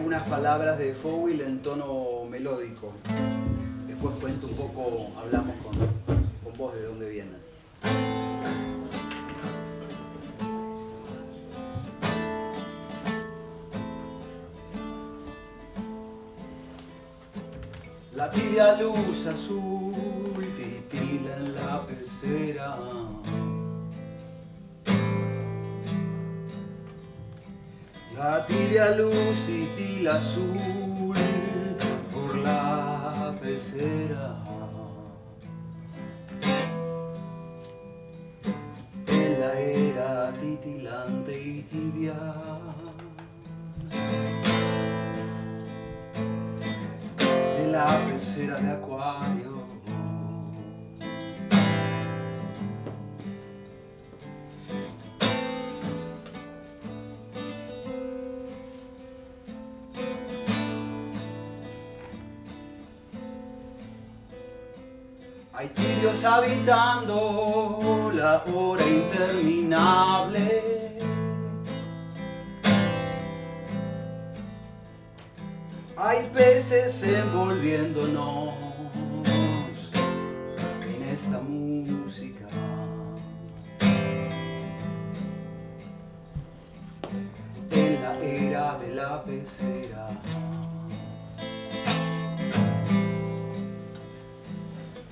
algunas palabras de Fouil en tono melódico. Después cuento un poco, hablamos con vos de dónde vienen. La tibia luz azul titila en la pecera. La tibia luz titila azul por la pecera. En la era titilante y tibia. De la pecera de Acuario. Hay tibios habitando la hora interminable. Hay peces envolviéndonos en esta música. En la era de la pecera.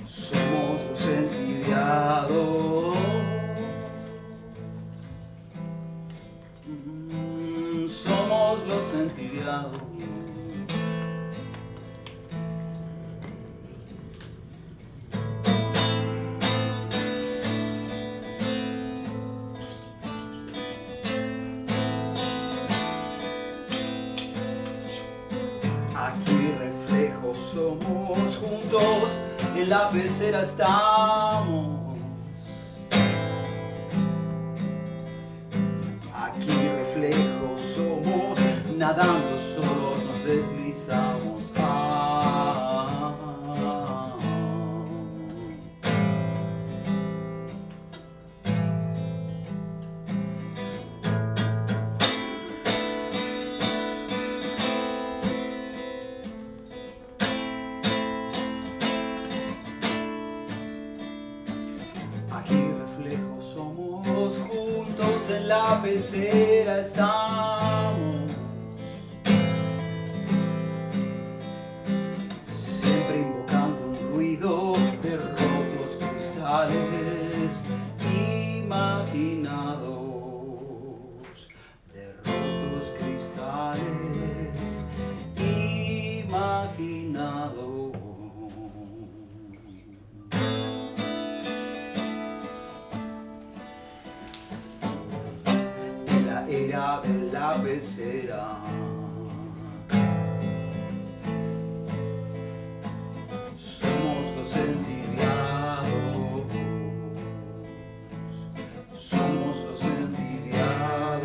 Somos los entibiados. Somos los entibiados. Aquí reflejos somos juntos. En la pecera estamos. Aquí reflejos somos. Nadando solos nos deslizamos. Aquí reflejos somos juntos, en la pecera estamos. Siempre invocando un ruido de rotos cristales imaginados. De rotos cristales imaginados. Era de la pecera. Somos los entibiados. Somos los entibiados.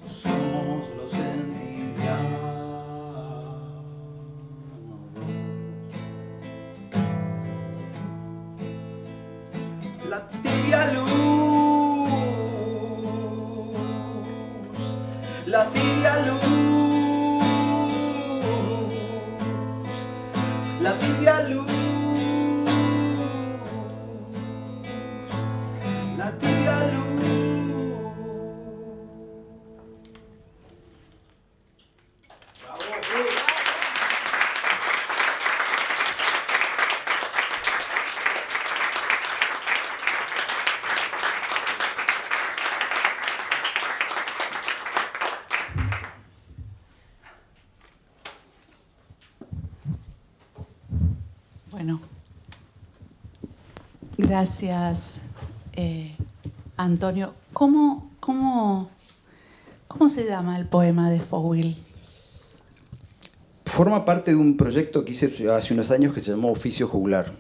Somos los entibiados. La tibia luz. La tibia luz, la tibia luz, la tibia luz. Bravo. Bueno, gracias, Antonio. ¿Cómo se llama el poema de Fouil? Forma parte de un proyecto que hice hace unos años que se llamó Oficio Juglar.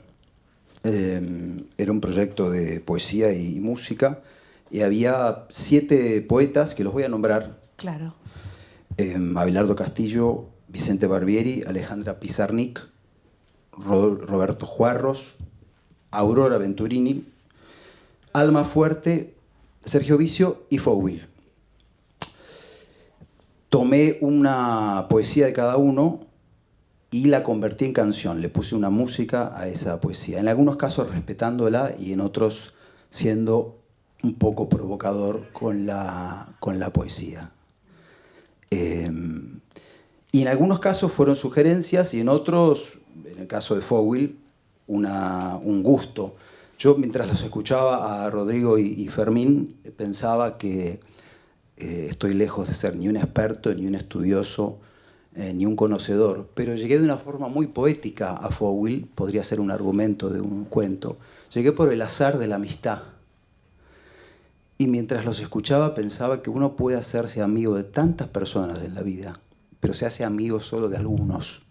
Era un proyecto de poesía y música y había 7 poetas que los voy a nombrar. Claro. Abelardo Castillo, Vicente Barbieri, Alejandra Pizarnik, Roberto Juarros, Aurora Venturini, Alma Fuerte, Sergio Vicio y Fouil. tomé una poesía de cada uno y la convertí en canción. Le puse una música a esa poesía. En algunos casos respetándola y en otros siendo un poco provocador con la poesía. Y en algunos casos fueron sugerencias y en otros, en el caso de Fowil, un gusto. Yo mientras los escuchaba a Rodrigo y Fermín pensaba que estoy lejos de ser ni un experto, ni un estudioso, ni un conocedor, pero llegué de una forma muy poética a Fowil, podría ser un argumento de un cuento. Llegué por el azar de la amistad. Y mientras los escuchaba pensaba que uno puede hacerse amigo de tantas personas en la vida, pero se hace amigo solo de algunos.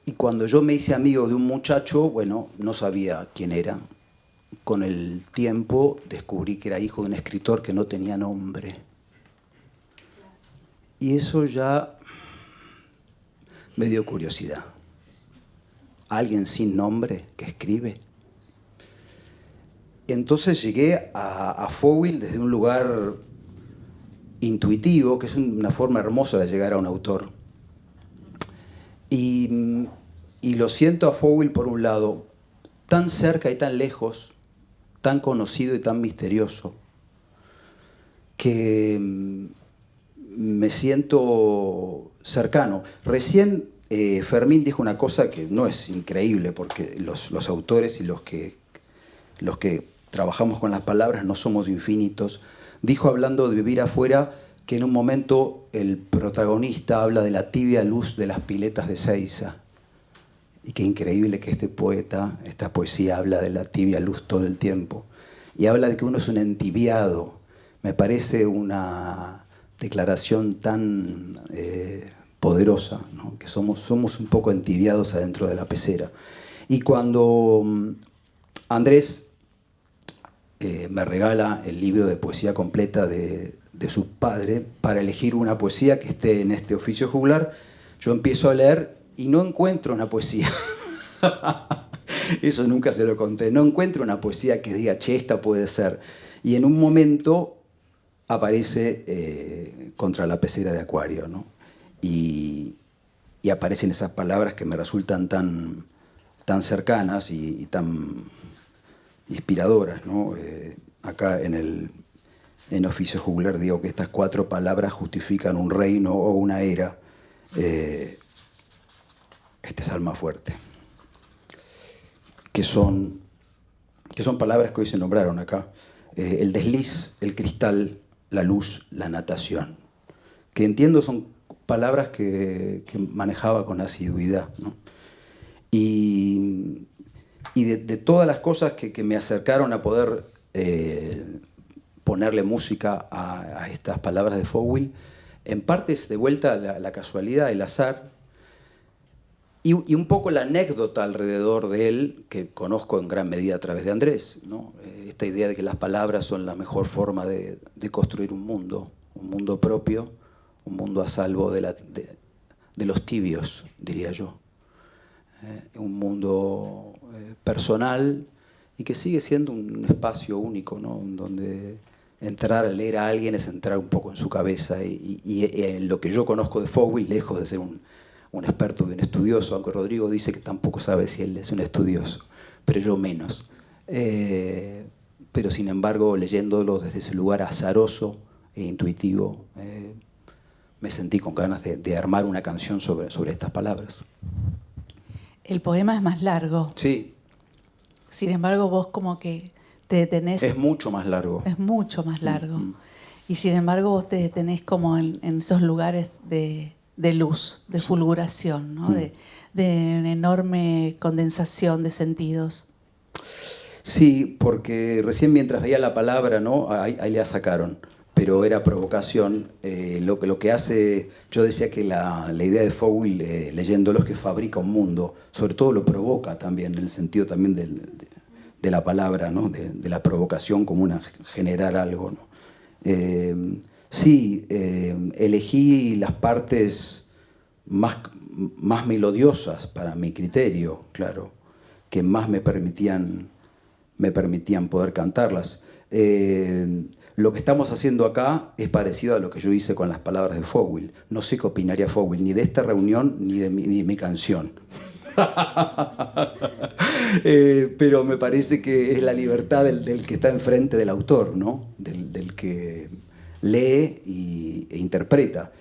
Y cuando yo me hice amigo de un muchacho, bueno, no sabía quién era. Con el tiempo descubrí que era hijo de un escritor que no tenía nombre. Y eso ya me dio curiosidad. ¿Alguien sin nombre que escribe? Entonces llegué a Fowil desde un lugar intuitivo, que es una forma hermosa de llegar a un autor. Y lo siento a Fowil por un lado, tan cerca y tan lejos, tan conocido y tan misterioso, que me siento cercano. Recién Fermín dijo una cosa que no es increíble, porque los autores y los que trabajamos con las palabras no somos infinitos. Dijo, hablando de vivir afuera, que en un momento el protagonista habla de la tibia luz de las piletas de Seiza. Y qué increíble que este poeta, esta poesía, habla de la tibia luz todo el tiempo. Y habla de que uno es un entibiado. Me parece una declaración tan poderosa, ¿no? Que somos un poco entibiados adentro de la pecera. Y cuando Andrés me regala el libro de poesía completa de su padre para elegir una poesía que esté en este oficio juglar, yo empiezo a leer y no encuentro una poesía. Eso nunca se lo conté. No encuentro una poesía que diga, che, esta puede ser. Y en un momento aparece Contra la pecera de Acuario, ¿no? Y aparecen esas palabras que me resultan tan cercanas y tan inspiradoras, ¿no? Acá en Oficio Juglar digo que estas 4 palabras justifican un reino o una era. Este es Alma Fuerte. Que son palabras que hoy se nombraron acá. El desliz, el cristal, la luz, la natación. Que entiendo son palabras que manejaba con asiduidad, ¿no? Y de todas las cosas que me acercaron a poder ponerle música a estas palabras de Fowil, en parte es de vuelta la casualidad, el azar, y un poco la anécdota alrededor de él, que conozco en gran medida a través de Andrés, ¿no? Esta idea de que las palabras son la mejor forma de construir un mundo propio, un mundo a salvo de los tibios, diría yo. Un mundo personal y que sigue siendo un espacio único, ¿no? Donde entrar a leer a alguien es entrar un poco en su cabeza y en lo que yo conozco de Fowil, lejos de ser un experto y un estudioso, aunque Rodrigo dice que tampoco sabe si él es un estudioso, pero yo menos. Pero sin embargo, leyéndolo desde ese lugar azaroso e intuitivo, me sentí con ganas de armar una canción sobre estas palabras. El poema es más largo. Sí. Sin embargo, vos como que te detenés... Es mucho más largo. Es mucho más largo. Y sin embargo, vos te detenés como en esos lugares de luz, de fulguración, ¿no? De una enorme condensación de sentidos. Sí, porque recién mientras veía la palabra, ¿no? Ahí la sacaron, pero era provocación. Lo que hace, yo decía que la idea de Fowil, leyéndolo, es que fabrica un mundo, sobre todo lo provoca también, en el sentido también de la palabra, ¿no? De la provocación como generar algo, ¿no? Sí, elegí las partes más melodiosas para mi criterio, claro, que más me permitían poder cantarlas. Lo que estamos haciendo acá es parecido a lo que yo hice con las palabras de Fogwill. No sé qué opinaría Fogwill, ni de esta reunión, ni de mi canción. Pero me parece que es la libertad del que está enfrente del autor, ¿no? Del que lee e interpreta.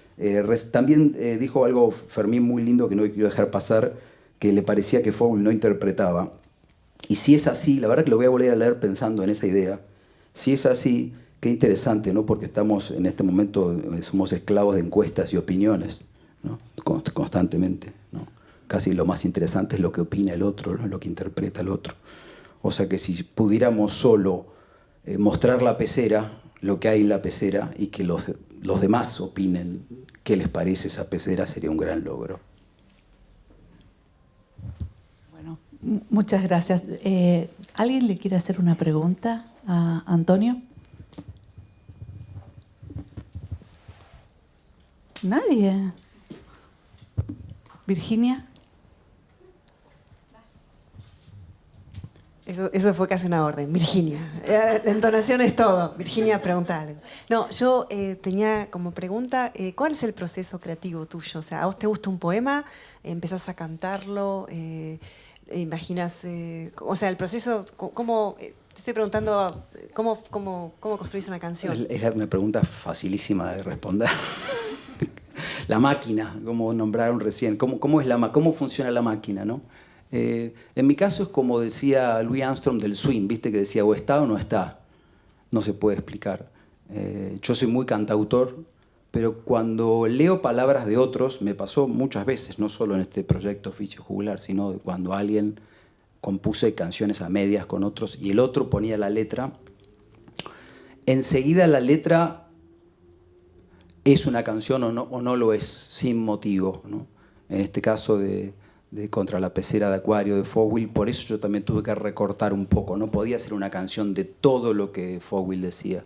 También dijo algo Fermín muy lindo que no quiero dejar pasar, que le parecía que Fogwill no interpretaba. Y si es así, la verdad que lo voy a volver a leer pensando en esa idea. Si es así, qué interesante, ¿no? Porque estamos en este momento, somos esclavos de encuestas y opiniones, ¿no? Constantemente, ¿no? Casi lo más interesante es lo que opina el otro, ¿no? Lo que interpreta el otro. O sea que si pudiéramos solo mostrar la pecera, lo que hay en la pecera, y que los demás opinen qué les parece esa pecera, sería un gran logro. Bueno, muchas gracias. ¿Alguien le quiere hacer una pregunta a Antonio? ¿Nadie? ¿Virginia? Eso fue casi una orden. Virginia. La entonación es todo. Virginia, pregunta algo. No, yo tenía como pregunta, ¿cuál es el proceso creativo tuyo? O sea, ¿a vos te gusta un poema? ¿Empezás a cantarlo? ¿Imaginas? O sea, el proceso, ¿cómo? Te estoy preguntando, ¿cómo construís una canción? Es una pregunta facilísima de responder. La máquina, como nombraron recién. ¿Cómo funciona la máquina, no? En mi caso es como decía Louis Armstrong del swing, ¿viste? Que decía o está o no está. No se puede explicar. Yo soy muy cantautor, pero cuando leo palabras de otros, me pasó muchas veces, no solo en este proyecto Oficio Jugular, sino cuando alguien compuse canciones a medias con otros y el otro ponía la letra, enseguida la letra es una canción o no lo es, sin motivo, ¿no? En este caso de Contra la pecera de Acuario de Fogwill, por eso yo también tuve que recortar un poco, no podía ser una canción de todo lo que Fogwill decía.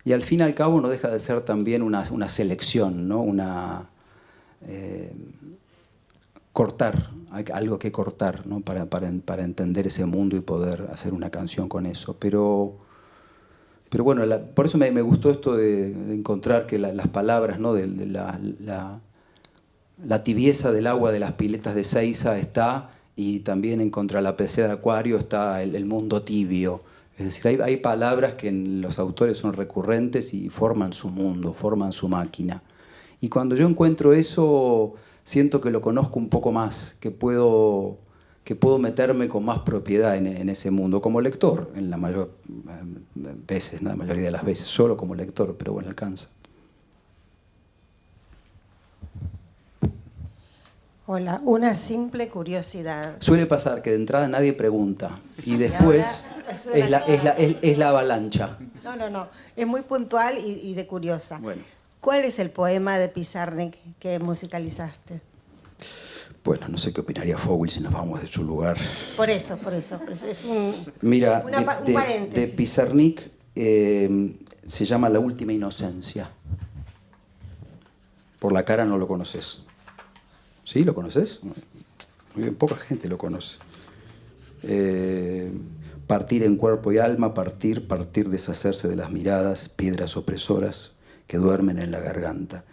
Y al fin y al cabo no deja de ser también una selección, ¿no? Cortar, hay algo que cortar, ¿no? para entender ese mundo y poder hacer una canción con eso. Pero bueno, por eso me gustó esto de encontrar que las palabras, ¿no? de la tibieza del agua de las piletas de Seiza está, y también en Contra la pecera de Acuario está el mundo tibio. Es decir, hay palabras que en los autores son recurrentes y forman su mundo, forman su máquina. Y cuando yo encuentro eso, siento que lo conozco un poco más, que puedo meterme con más propiedad en ese mundo, como lector, en la mayor veces, ¿no? La mayoría de las veces, solo como lector, pero bueno, alcanza. Hola, una simple curiosidad. Suele pasar que de entrada nadie pregunta y después es la avalancha. No, es muy puntual y de curiosa. Bueno. ¿Cuál es el poema de Pizarnik que musicalizaste? Bueno, no sé qué opinaría Fogwill si nos vamos de su lugar. Por eso. Es un, Mira, un paréntesis. de Pizarnik se llama La última inocencia. Por la cara no lo conoces. ¿Sí? ¿Lo conoces? Muy bien, poca gente lo conoce. Partir en cuerpo y alma, partir, deshacerse de las miradas, piedras opresoras que duermen en la garganta.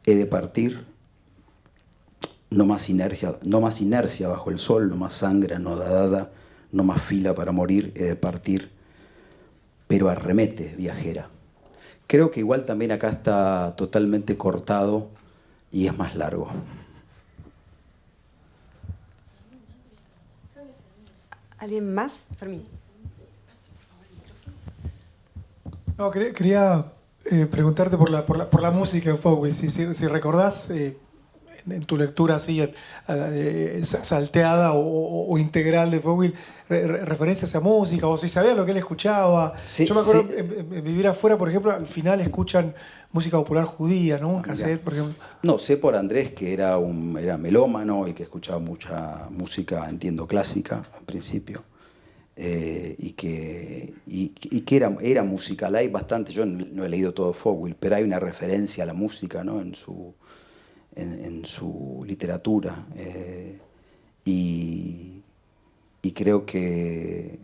He de partir, no más inercia bajo el sol, no más sangre anodada, no más fila para morir, he de partir, pero arremete, viajera. Creo que igual también acá está totalmente cortado y es más largo. ¿Alguien más? Fermín. No, quería preguntarte por la música en Fogwill. Si recordás en tu lectura así salteada o integral de Fogwill, referencias a música, o si sabías lo que él escuchaba. Sí, yo me acuerdo sí. en Vivir afuera, por ejemplo, al final escuchan música popular judía, ¿no? Un cassette, por ejemplo. No, sé por Andrés que era melómano y que escuchaba mucha música, entiendo, clásica, en principio. Y que era musical. Hay bastante, yo no he leído todo Fogwill, pero hay una referencia a la música, ¿no? en su literatura. Y creo que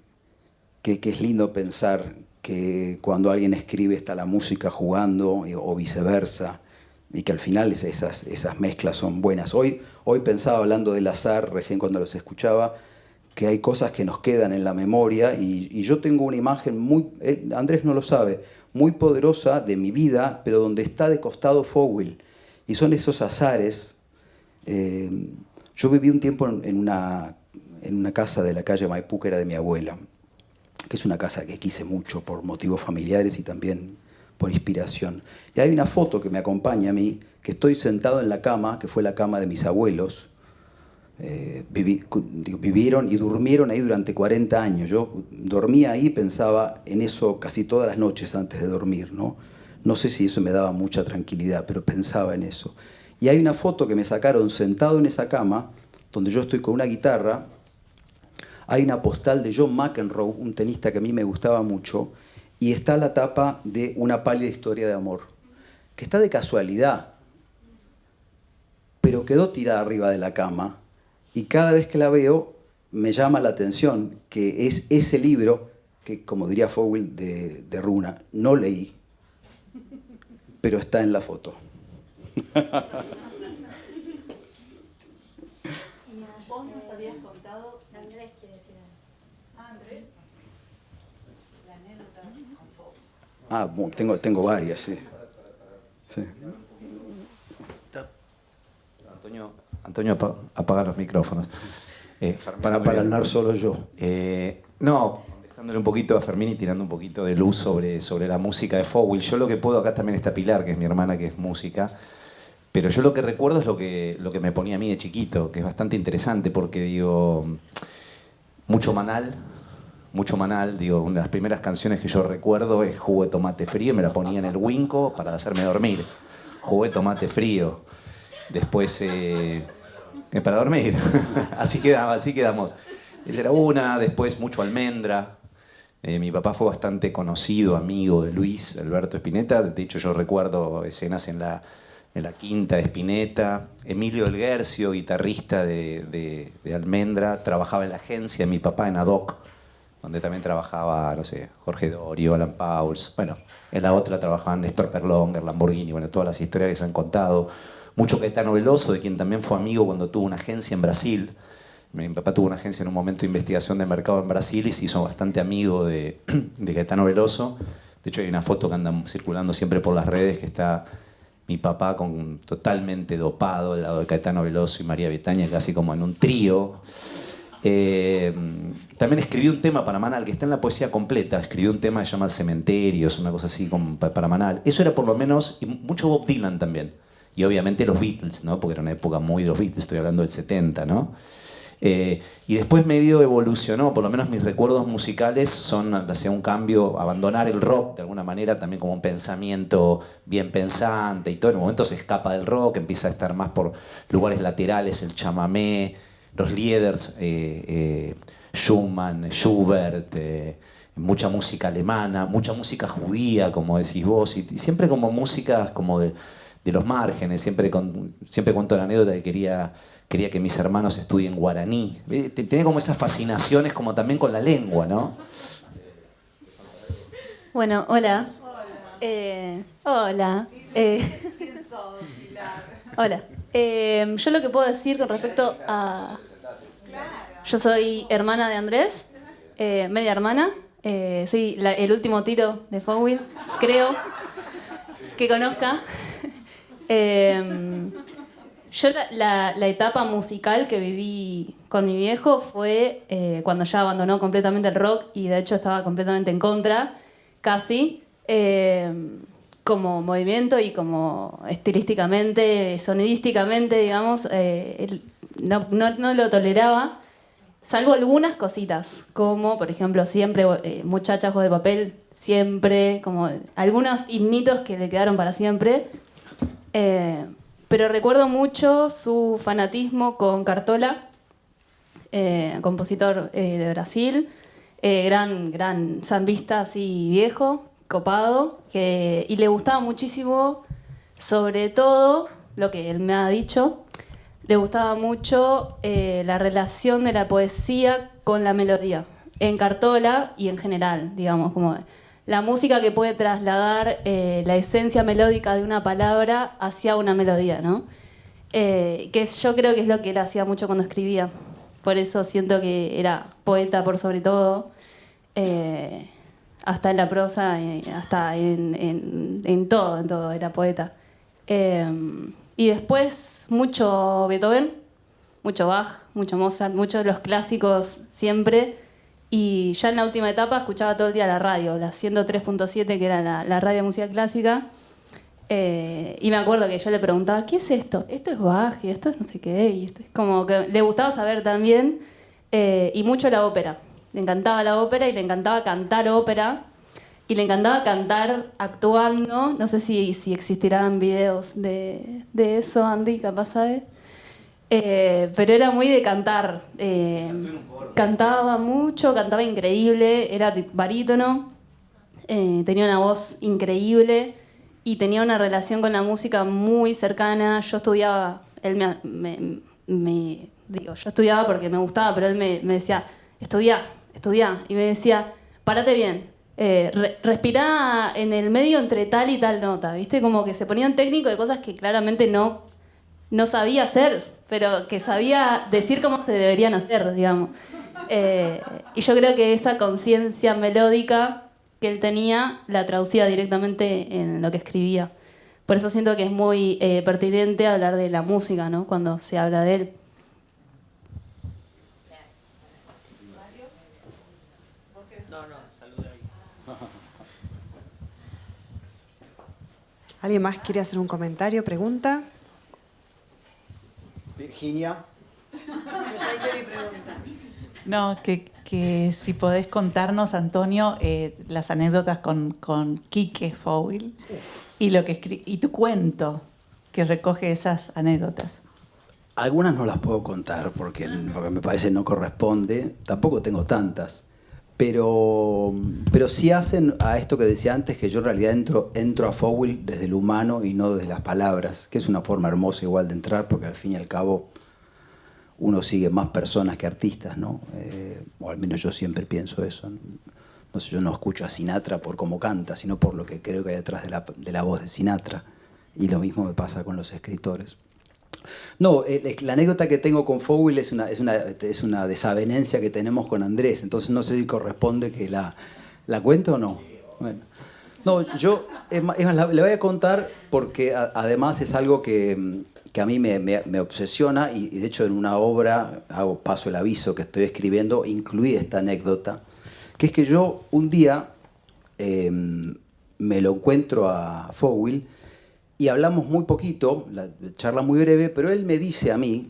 es lindo pensar que cuando alguien escribe está la música jugando o viceversa, y que al final esas mezclas son buenas. Hoy pensaba, hablando del azar, recién cuando los escuchaba, que hay cosas que nos quedan en la memoria, y yo tengo una imagen muy, Andrés no lo sabe, muy poderosa de mi vida, pero donde está de costado Fogwill, y son esos azares. Yo viví un tiempo en una casa de la calle Maipú, que era de mi abuela, que es una casa que quise mucho por motivos familiares y también por inspiración. Y hay una foto que me acompaña a mí, que estoy sentado en la cama, que fue la cama de mis abuelos. Vivieron y durmieron ahí durante 40 años. Yo dormía ahí y pensaba en eso casi todas las noches antes de dormir, ¿no? No sé si eso me daba mucha tranquilidad, pero pensaba en eso. Y hay una foto que me sacaron sentado en esa cama, donde yo estoy con una guitarra. Hay una postal de John McEnroe, un tenista que a mí me gustaba mucho, y está la tapa de Una pálida historia de amor, que está de casualidad, pero quedó tirada arriba de la cama, y cada vez que la veo me llama la atención que es ese libro que, como diría Fogwill de Runa, no leí, pero está en la foto. Vos nos habías contado, Andrés quiere decir algo. Andrés. La anécdota con Fogwill. Tengo varias, sí. Sí. Antonio, apaga los micrófonos. Para hablar solo yo. No, contestándole un poquito a Fermín y tirando un poquito de luz sobre la música de Fogwill. Yo lo que puedo, acá también está Pilar, que es mi hermana, que es música, pero yo lo que recuerdo es lo que me ponía a mí de chiquito, que es bastante interesante porque, digo, mucho Manal, digo, una de las primeras canciones que yo recuerdo es Jugo de Tomate Frío, me la ponía en el Winco para hacerme dormir. Jugo de Tomate Frío. Después, para dormir. así quedamos. Esa era una, después mucho Almendra. Mi papá fue bastante conocido, amigo de Luis Alberto Spinetta. De hecho, yo recuerdo escenas en la quinta de Spinetta. Emilio del Guercio, guitarrista de Almendra, trabajaba en la agencia de mi papá en Ad-Hoc, donde también trabajaba, no sé, Jorge Dorio, Alan Pauls. Bueno, en la otra trabajaban Néstor Perlonger, Lamborghini, bueno, todas las historias que se han contado. Mucho Caetano Veloso, de quien también fue amigo cuando tuvo una agencia en Brasil. Mi papá tuvo una agencia en un momento de investigación de mercado en Brasil y se hizo bastante amigo de Caetano Veloso. De hecho, hay una foto que anda circulando siempre por las redes que está mi papá totalmente dopado al lado de Caetano Veloso y María Betaña, casi como en un trío. También escribió un tema para Manal, que está en la poesía completa. Escribió un tema que se llama Cementerios, una cosa así para Manal. Eso era por lo menos, y mucho Bob Dylan también. Y obviamente los Beatles, ¿no? Porque era una época muy de los Beatles, estoy hablando del 70, ¿no? Y después medio evolucionó, por lo menos mis recuerdos musicales son hacia un cambio, abandonar el rock de alguna manera, también como un pensamiento bien pensante y todo. En un momento se escapa del rock, empieza a estar más por lugares laterales, el chamamé, los lieders, Schumann, Schubert, mucha música alemana, mucha música judía, como decís vos, y siempre como músicas como de los márgenes. Siempre cuento la anécdota de que quería que mis hermanos estudien guaraní. Tenía como esas fascinaciones como también con la lengua, ¿no? Bueno, hola. Hola. ¿Quién sos, Pilar? Hola. Yo lo que puedo decir con respecto a... Yo soy hermana de Andrés, media hermana. Soy el último tiro de Fogwill, creo que conozca. Yo la etapa musical que viví con mi viejo fue cuando ya abandonó completamente el rock y de hecho estaba completamente en contra, casi, como movimiento y como estilísticamente, sonidísticamente, digamos, él no lo toleraba, salvo algunas cositas, como por ejemplo siempre Muchachas Ojos de Papel, siempre, como algunos himnitos que le quedaron para siempre. Pero recuerdo mucho su fanatismo con Cartola, compositor de Brasil, gran sambista así viejo, copado, y le gustaba muchísimo, sobre todo, lo que él me ha dicho, le gustaba mucho la relación de la poesía con la melodía, en Cartola y en general, digamos, como la música que puede trasladar la esencia melódica de una palabra hacia una melodía, ¿no? Yo creo que es lo que él hacía mucho cuando escribía. Por eso siento que era poeta por sobre todo, hasta en la prosa, hasta en todo era poeta. Y después mucho Beethoven, mucho Bach, mucho Mozart, muchos de los clásicos siempre. Y ya en la última etapa escuchaba todo el día la radio, la 103.7, que era la radio de música clásica. Y me acuerdo que yo le preguntaba, ¿qué es esto? Esto es Bach y esto es no sé qué. Y esto es como que le gustaba saber también. Y mucho la ópera. Le encantaba la ópera y le encantaba cantar ópera. Y le encantaba cantar actuando. No sé si existirán videos de eso, Andy, capaz sabes. Pero era muy de cantar. Cantaba mucho, cantaba increíble, era barítono, tenía una voz increíble y tenía una relación con la música muy cercana. Yo estudiaba, él yo estudiaba porque me gustaba, pero él me decía, estudiá, y me decía, párate bien, respirá en el medio entre tal y tal nota, ¿viste? Como que se ponían técnico de cosas que claramente no sabía hacer, pero que sabía decir cómo se deberían hacer, digamos. Y yo creo que esa conciencia melódica que él tenía la traducía directamente en lo que escribía. Por eso siento que es muy pertinente hablar de la música, ¿no? Cuando se habla de él. ¿Alguien más quiere hacer un comentario, pregunta? Virginia. Yo ya hice mi pregunta. No, que si podés contarnos, Antonio, las anécdotas con Quique Fowil y tu cuento que recoge esas anécdotas. Algunas no las puedo contar porque me parece no corresponde. Tampoco tengo tantas. Pero sí hacen a esto que decía antes, que yo en realidad entro a Fowil desde lo humano y no desde las palabras, que es una forma hermosa igual de entrar, porque al fin y al cabo uno sigue más personas que artistas, ¿no? O al menos yo siempre pienso eso. No sé, yo no escucho a Sinatra por cómo canta, sino por lo que creo que hay detrás de la voz de Sinatra. Y lo mismo me pasa con los escritores. No, la anécdota que tengo con Fowil es una desavenencia que tenemos con Andrés, entonces no sé si corresponde que la cuento o no. Bueno. No, yo es más, le voy a contar porque además es algo que a mí me obsesiona y de hecho en una obra, paso el aviso que estoy escribiendo, incluí esta anécdota, que es que yo un día me lo encuentro a Fowil y hablamos muy poquito, la charla muy breve, pero él me dice a mí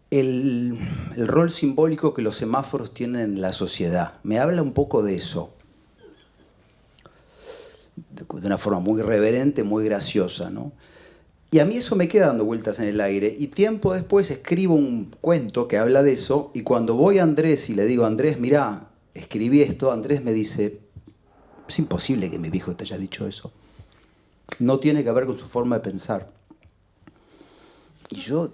el rol simbólico que los semáforos tienen en la sociedad. Me habla un poco de eso, de una forma muy reverente, muy graciosa, ¿no? Y a mí eso me queda dando vueltas en el aire. Y tiempo después escribo un cuento que habla de eso, y cuando voy a Andrés y le digo, Andrés, mirá, escribí esto, Andrés me dice, es imposible que mi viejo te haya dicho eso. No tiene que ver con su forma de pensar. Y yo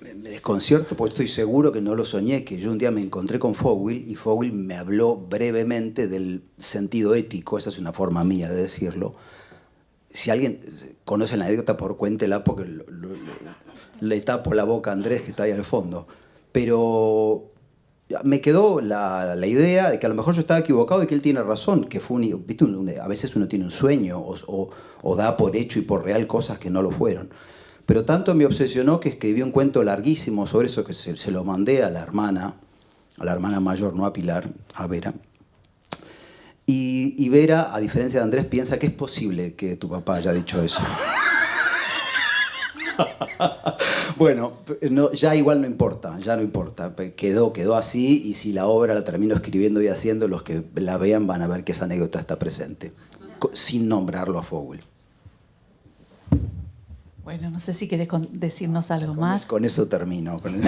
me desconcierto porque estoy seguro que no lo soñé, que yo un día me encontré con Fowil y Fowil me habló brevemente del sentido ético, esa es una forma mía de decirlo. Si alguien conoce la anécdota, por cuéntela porque le tapo la boca a Andrés que está ahí al fondo. Pero me quedó la idea de que a lo mejor yo estaba equivocado y que él tiene razón, que fue ¿viste? A veces uno tiene un sueño o da por hecho y por real cosas que no lo fueron. Pero tanto me obsesionó que escribí un cuento larguísimo sobre eso que se lo mandé a la hermana mayor, no a Pilar, a Vera. Y Vera, a diferencia de Andrés, piensa que es posible que tu papá haya dicho eso. Bueno, no, ya igual no importa, quedó así y si la obra la termino escribiendo y haciendo, los que la vean van a ver que esa anécdota está presente, sin nombrarlo a Fowil. Bueno, no sé si querés decirnos algo más. Con eso termino. Bueno.